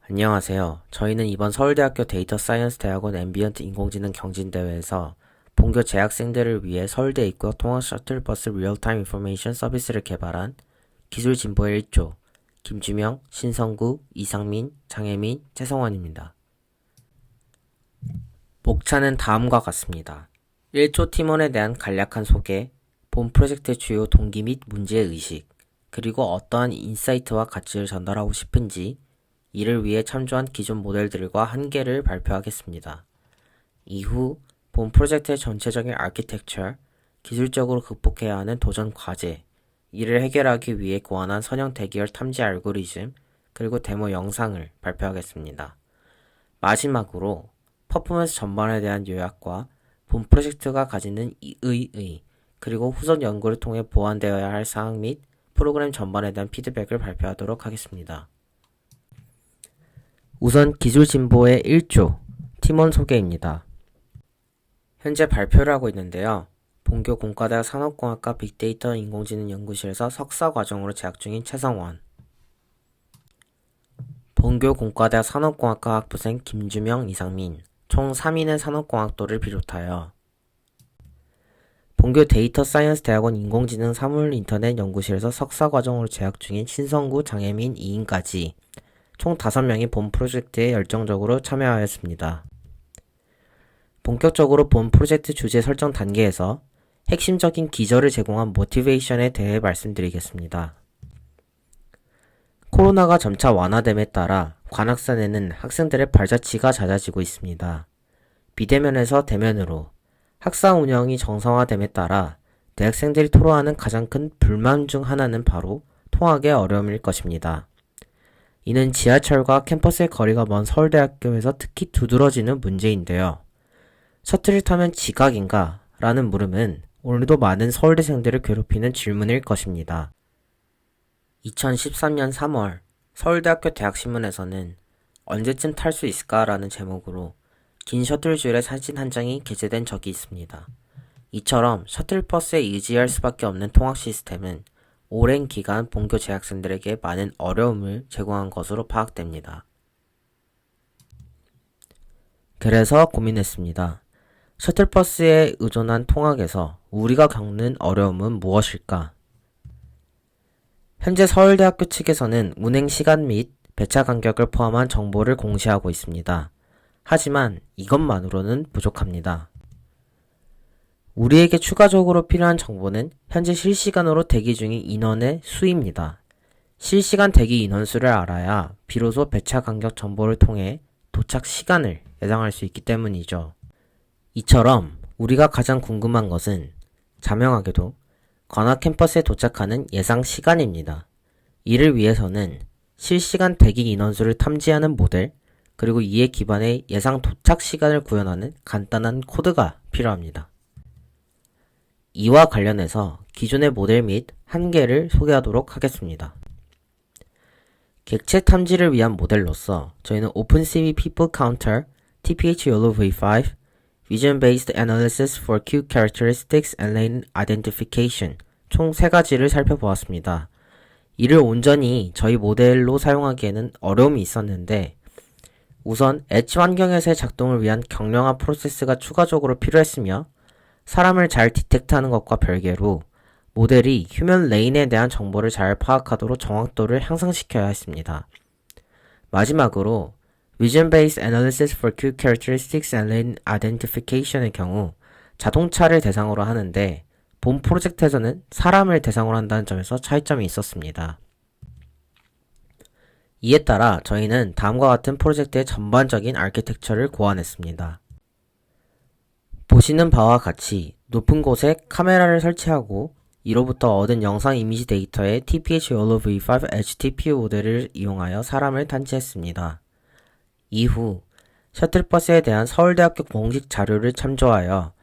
안녕하세요. 저희는 이번 서울대학교 데이터 사이언스 대학원 앰비언트 인공지능 경진대회에서 본교 재학생들을 위해 서울대 입구역 통학 셔틀버스 리얼타임 인포메이션 서비스를 개발한 기술 진보의 1조 김주명, 신성구, 이상민, 장혜민, 최성원입니다. 목차는 다음과 같습니다. 1조 팀원에 대한 간략한 소개, 본 프로젝트의 주요 동기 및 문제의식, 그리고 어떠한 인사이트와 가치를 전달하고 싶은지, 이를 위해 참조한 기존 모델들과 한계를 발표하겠습니다. 이후 본 프로젝트의 전체적인 아키텍처, 기술적으로 극복해야 하는 도전 과제, 이를 해결하기 위해 고안한 선형 대기열 탐지 알고리즘, 그리고 데모 영상을 발표하겠습니다. 마지막으로 퍼포먼스 전반에 대한 요약과 본 프로젝트가 가지는 의의, 그리고 후속 연구를 통해 보완되어야 할 사항 및 프로그램 전반에 대한 피드백을 발표하도록 하겠습니다. 우선 기술 진보의 1조, 팀원 소개입니다. 현재 발표를 하고 있는데요. 본교 공과대학 산업공학과 빅데이터 인공지능 연구실에서 석사 과정으로 재학 중인 최성원, 본교 공과대학 산업공학과 학부생 김주명, 이상민, 총 3인의 산업공학도를 비롯하여 본교 데이터 사이언스 대학원 인공지능 사물 인터넷 연구실에서 석사 과정으로 재학 중인 신성구, 장혜민, 2인까지 총 5명이 본 프로젝트에 열정적으로 참여하였습니다. 본격적으로 본 프로젝트 주제 설정 단계에서 핵심적인 기저를 제공한 모티베이션에 대해 말씀드리겠습니다. 코로나가 점차 완화됨에 따라 관학산에는 학생들의 발자취가 잦아지고 있습니다. 비대면에서 대면으로 학사 운영이 정상화됨에 따라 대학생들이 토로하는 가장 큰 불만 중 하나는 바로 통학의 어려움일 것입니다. 이는 지하철과 캠퍼스의 거리가 먼 서울대학교에서 특히 두드러지는 문제인데요. 셔틀을 타면 지각인가? 라는 물음은 오늘도 많은 서울대생들을 괴롭히는 질문일 것입니다. 2013년 3월 서울대학교 대학신문에서는 언제쯤 탈 수 있을까? 라는 제목으로 긴 셔틀줄의 사진 한 장이 게재된 적이 있습니다. 이처럼 셔틀버스에 의지할 수밖에 없는 통학 시스템은 오랜 기간 본교 재학생들에게 많은 어려움을 제공한 것으로 파악됩니다. 그래서 고민했습니다. 셔틀버스에 의존한 통학에서 우리가 겪는 어려움은 무엇일까? 현재 서울대학교 측에서는 운행 시간 및 배차 간격을 포함한 정보를 공시하고 있습니다. 하지만 이것만으로는 부족합니다. 우리에게 추가적으로 필요한 정보는 현재 실시간으로 대기 중인 인원의 수입니다. 실시간 대기 인원수를 알아야 비로소 배차 간격 정보를 통해 도착 시간을 예상할 수 있기 때문이죠. 이처럼 우리가 가장 궁금한 것은 자명하게도 관악 캠퍼스에 도착하는 예상 시간입니다. 이를 위해서는 실시간 대기 인원수를 탐지하는 모델, 그리고 이에 기반해 예상 도착 시간을 구현하는 간단한 코드가 필요합니다. 이와 관련해서 기존의 모델 및 한계를 소개하도록 하겠습니다. 객체 탐지를 위한 모델로서 저희는 OpenCV People Counter, TPH YOLO V5, Vision Based Analysis for Q Characteristics and Lane Identification 총 3가지를 살펴보았습니다. 이를 온전히 저희 모델로 사용하기에는 어려움이 있었는데 우선 엣지 환경에서의 작동을 위한 경량화 프로세스가 추가적으로 필요했으며 사람을 잘 디텍트하는 것과 별개로 모델이 휴먼 레인에 대한 정보를 잘 파악하도록 정확도를 향상시켜야 했습니다. 마지막으로 Vision Based Analysis for Q Characteristics and Lane Identification의 경우 자동차를 대상으로 하는데 본 프로젝트에서는 사람을 대상으로 한다는 점에서 차이점이 있었습니다. 이에 따라 저희는 다음과 같은 프로젝트의 전반적인 아키텍처를 고안했습니다. 보시는 바와 같이 높은 곳에 카메라를 설치하고 이로부터 얻은 영상 이미지 데이터에 TPH YOLO V5 HTPU 모델을 이용하여 사람을探知했습니다. 이후 셔틀버스에 대한 서울대학교 공식 자료를 참조하여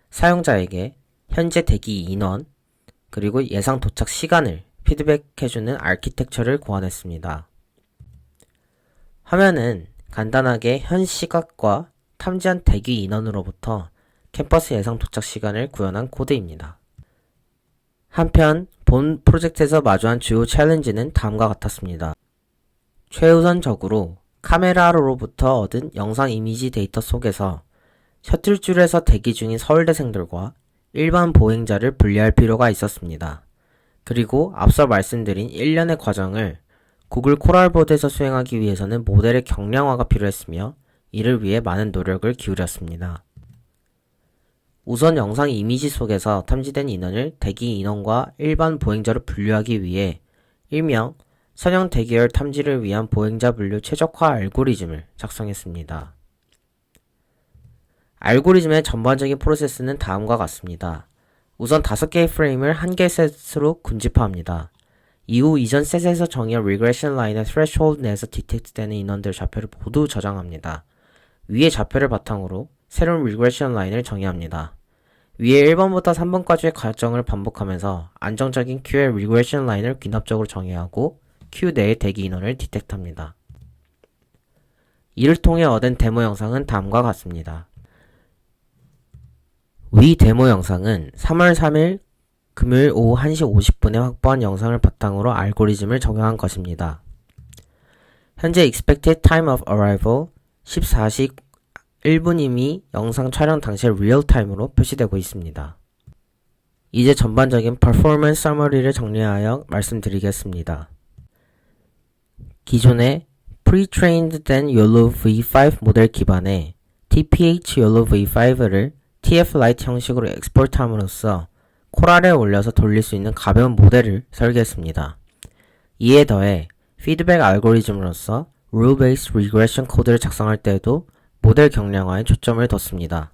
사용자에게 현재 대기 인원, 그리고 예상 도착 시간을 피드백해주는 아키텍처를 고안했습니다. 화면은 간단하게 현 시각과 탐지한 대기 인원으로부터 캠퍼스 예상 도착 시간을 구현한 코드입니다. 한편 본 프로젝트에서 마주한 주요 챌린지는 다음과 같았습니다. 최우선적으로 카메라로부터 얻은 영상 이미지 데이터 속에서 셔틀줄에서 대기 중인 서울대생들과 일반 보행자를 분리할 필요가 있었습니다. 그리고 앞서 말씀드린 1년의 과정을 구글 코랄보드에서 수행하기 위해서는 모델의 경량화가 필요했으며 이를 위해 많은 노력을 기울였습니다. 우선 영상 이미지 속에서 탐지된 인원을 대기 인원과 일반 보행자로 분류하기 위해 일명 선형 대기열 탐지를 위한 보행자 분류 최적화 알고리즘을 작성했습니다. 알고리즘의 전반적인 프로세스는 다음과 같습니다. 우선 5개의 프레임을 1개의 셋으로 군집화합니다. 이후 이전 셋에서 정의한 리그레션 라인의 threshold 내에서 디텍트되는 인원들 좌표를 모두 저장합니다. 위의 좌표를 바탕으로 새로운 리그레션 라인을 정의합니다. 위에 1번부터 3번까지의 과정을 반복하면서 안정적인 Q의 리그레션 라인을 귀납적으로 정의하고 Q 내의 대기 인원을 디텍트합니다. 이를 통해 얻은 데모 영상은 다음과 같습니다. 위 데모 영상은 3월 3일 금요일 오후 1시 50분에 확보한 영상을 바탕으로 알고리즘을 적용한 것입니다. 현재 expected time of arrival 14시 1분임이 영상 촬영 당시의 리얼타임으로 표시되고 있습니다. 이제 전반적인 performance summary를 정리하여 말씀드리겠습니다. 기존의 pre-trained 된 YOLO V5 모델 기반의 TPH YOLO V5를 TF-Lite 형식으로 엑스포트함으로써 코랄에 올려서 돌릴 수 있는 가벼운 모델을 설계했습니다. 이에 더해 피드백 알고리즘으로서 Rule-Based Regression 코드를 작성할 때에도 모델 경량화에 초점을 뒀습니다.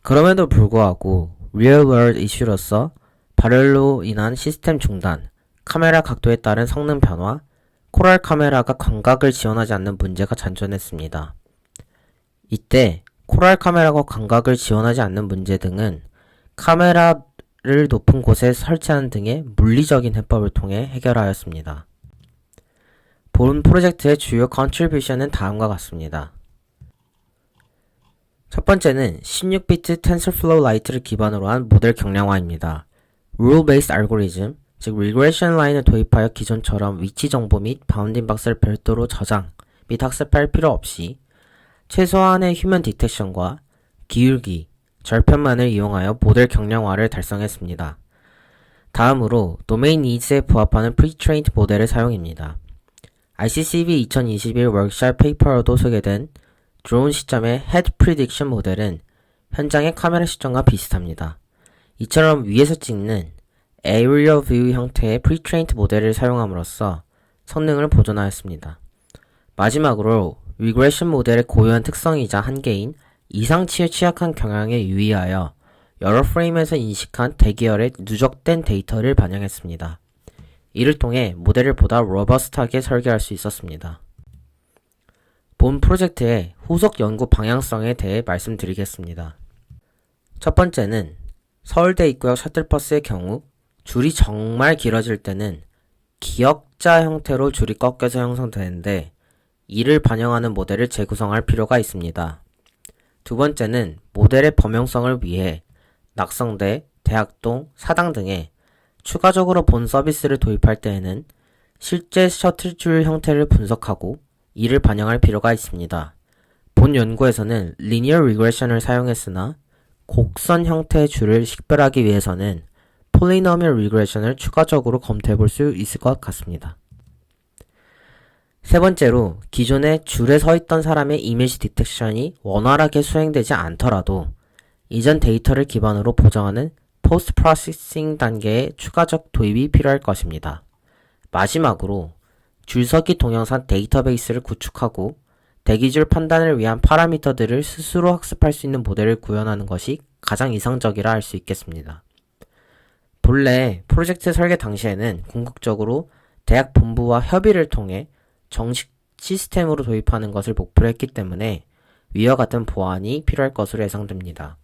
그럼에도 불구하고 Real-World 이슈로서 발열로 인한 시스템 중단, 카메라 각도에 따른 성능 변화, 코랄 카메라가 광각을 지원하지 않는 문제가 잔존했습니다. 이때 코랄 카메라가 광각을 지원하지 않는 문제 등은 카메라를 높은 곳에 설치하는 등의 물리적인 해법을 통해 해결하였습니다. 본 프로젝트의 주요 컨트리뷰션은 다음과 같습니다. 첫 번째는 16비트 TensorFlow Lite를 기반으로 한 모델 경량화입니다. Rule-Based Algorithm, 즉 Regression Line을 도입하여 기존처럼 위치 정보 및 바운딩 박스를 별도로 저장 및 학습할 필요 없이 최소한의 휴먼 디텍션과 기울기, 절편만을 이용하여 모델 경량화를 달성했습니다. 다음으로 도메인 니즈에 부합하는 pre-trained 모델의 사용입니다. ICCV 2021 워크샵 페이퍼로도 소개된 드론 시점의 head prediction 모델은 현장의 카메라 시점과 비슷합니다. 이처럼 위에서 찍는 aerial view 형태의 pre-trained 모델을 사용함으로써 성능을 보존하였습니다. 마지막으로 리그레션 모델의 고유한 특성이자 한계인 이상치에 취약한 경향에 유의하여 여러 프레임에서 인식한 대기열의 누적된 데이터를 반영했습니다. 이를 통해 모델을 보다 로버스트하게 설계할 수 있었습니다. 본 프로젝트의 후속 연구 방향성에 대해 말씀드리겠습니다. 첫 번째는 서울대 입구역 셔틀버스의 경우 줄이 정말 길어질 때는 기역자 형태로 줄이 꺾여서 형성되는데 이를 반영하는 모델을 재구성할 필요가 있습니다. 두 번째는 모델의 범용성을 위해 낙성대, 대학동, 사당 등에 추가적으로 본 서비스를 도입할 때에는 실제 셔틀줄 형태를 분석하고 이를 반영할 필요가 있습니다. 본 연구에서는 Linear Regression을 사용했으나 곡선 형태의 줄을 식별하기 위해서는 Polynomial Regression을 추가적으로 검토해 볼 수 있을 것 같습니다. 세 번째로 기존에 줄에 서 있던 사람의 이미지 디텍션이 원활하게 수행되지 않더라도 이전 데이터를 기반으로 보정하는 포스트 프로세싱 단계의 추가적 도입이 필요할 것입니다. 마지막으로 줄서기 동영상 데이터베이스를 구축하고 대기줄 판단을 위한 파라미터들을 스스로 학습할 수 있는 모델을 구현하는 것이 가장 이상적이라 할 수 있겠습니다. 본래 프로젝트 설계 당시에는 궁극적으로 대학 본부와 협의를 통해 정식 시스템으로 도입하는 것을 목표로 했기 때문에 위와 같은 보완이 필요할 것으로 예상됩니다.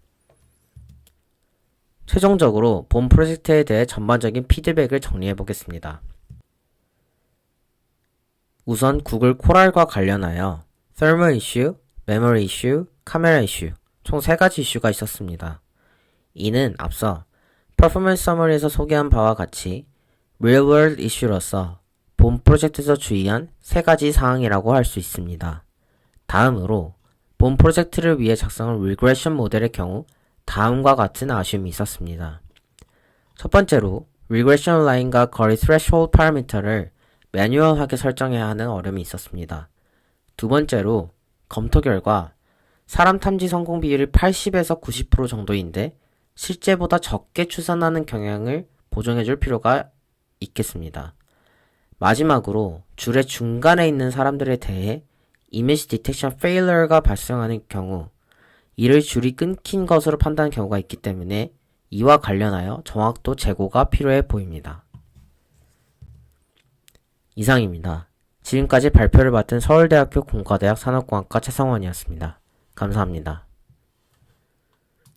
최종적으로 본 프로젝트에 대해 전반적인 피드백을 정리해 보겠습니다. 우선 구글 코랄과 관련하여 Thermal Issue, Memory Issue, 카메라 이슈 총 3가지 이슈가 있었습니다. 이는 앞서 Performance Summary에서 소개한 바와 같이 Real World 이슈로서 본 프로젝트에서 주의한 3가지 사항이라고 할 수 있습니다. 다음으로 본 프로젝트를 위해 작성한 리그레션 모델의 경우 다음과 같은 아쉬움이 있었습니다. 첫 번째로 리그레션 라인과 거리 threshold 파라미터를 매뉴얼하게 설정해야 하는 어려움이 있었습니다. 두 번째로 검토 결과 사람 탐지 성공 비율이 80에서 90% 정도인데 실제보다 적게 추산하는 경향을 보정해줄 필요가 있겠습니다. 마지막으로 줄의 중간에 있는 사람들에 대해 Image Detection Failure가 발생하는 경우 이를 줄이 끊긴 것으로 판단하는 경우가 있기 때문에 이와 관련하여 정확도 제고가 필요해 보입니다. 이상입니다. 지금까지 발표를 맡은 서울대학교 공과대학 산업공학과 최성원이었습니다. 감사합니다.